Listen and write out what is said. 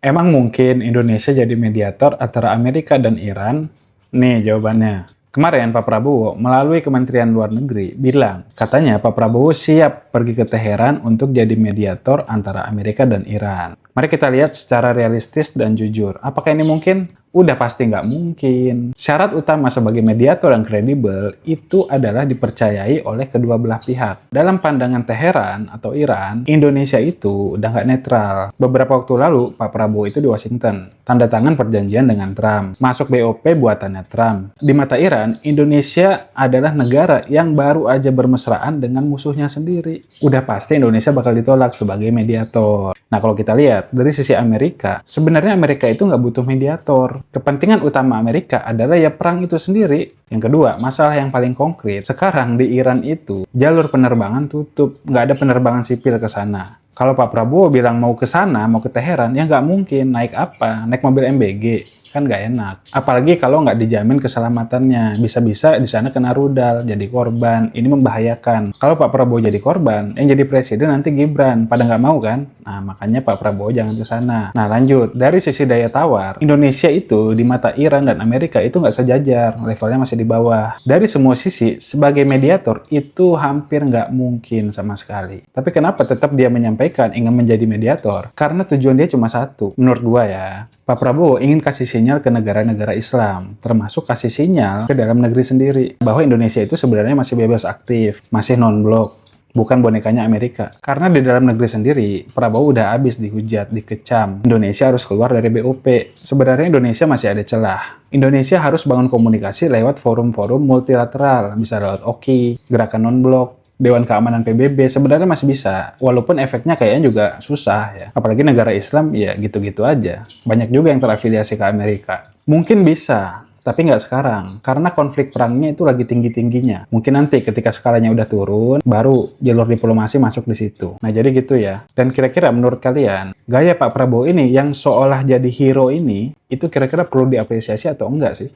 Emang mungkin Indonesia jadi mediator antara Amerika dan Iran? Nih jawabannya. Kemarin Pak Prabowo melalui Kementerian Luar Negeri bilang, katanya Pak Prabowo siap pergi ke Teheran untuk jadi mediator antara Amerika dan Iran. Mari kita lihat secara realistis dan jujur. Apakah ini mungkin? Udah pasti nggak mungkin. Syarat utama sebagai mediator yang kredibel itu adalah dipercayai oleh kedua belah pihak. Dalam pandangan Teheran atau Iran, Indonesia itu udah nggak netral. Beberapa waktu lalu, Pak Prabowo itu di Washington. Tanda tangan perjanjian dengan Trump. Masuk BOP buatannya Trump. Di mata Iran, Indonesia adalah negara yang baru aja bermesraan dengan musuhnya sendiri. Udah pasti Indonesia bakal ditolak sebagai mediator. Nah, kalau kita lihat dari sisi Amerika, sebenarnya Amerika itu nggak butuh mediator. Kepentingan utama Amerika adalah ya perang itu sendiri. Yang kedua, masalah yang paling konkret, sekarang di Iran itu jalur penerbangan tutup, nggak ada penerbangan sipil ke sana. Kalau Pak Prabowo bilang mau ke sana, mau ke Teheran, ya nggak mungkin. Naik apa? Naik mobil MBG? Kan nggak enak. Apalagi kalau nggak dijamin keselamatannya. Bisa-bisa di sana kena rudal, jadi korban. Ini membahayakan. Kalau Pak Prabowo jadi korban, yang jadi presiden nanti Gibran. Pada nggak mau kan? Nah, makanya Pak Prabowo jangan ke sana. Nah, lanjut. Dari sisi daya tawar, Indonesia itu di mata Iran dan Amerika itu nggak sejajar. Levelnya masih di bawah. Dari semua sisi, sebagai mediator, itu hampir nggak mungkin sama sekali. Tapi kenapa tetap dia menyampaikan ingin menjadi mediator? Karena tujuan dia cuma satu, menurut gua ya. Pak Prabowo ingin kasih sinyal ke negara-negara Islam, termasuk kasih sinyal ke dalam negeri sendiri, bahwa Indonesia itu sebenarnya masih bebas aktif, masih non-blok, bukan bonekanya Amerika. Karena di dalam negeri sendiri, Prabowo udah habis dihujat, dikecam. Indonesia harus keluar dari BOP. Sebenarnya Indonesia masih ada celah. Indonesia harus bangun komunikasi lewat forum-forum multilateral, bisa lewat OKI, Gerakan Non-Blok, Dewan Keamanan PBB, sebenarnya masih bisa. Walaupun efeknya kayaknya juga susah ya. Apalagi negara Islam ya gitu-gitu aja. Banyak juga yang terafiliasi ke Amerika. Mungkin bisa, tapi nggak sekarang. Karena konflik perangnya itu lagi tinggi-tingginya. Mungkin nanti ketika skalanya udah turun, baru jalur diplomasi masuk di situ. Nah jadi gitu ya. Dan kira-kira menurut kalian, gaya Pak Prabowo ini yang seolah jadi hero ini, itu kira-kira perlu diapresiasi atau enggak sih?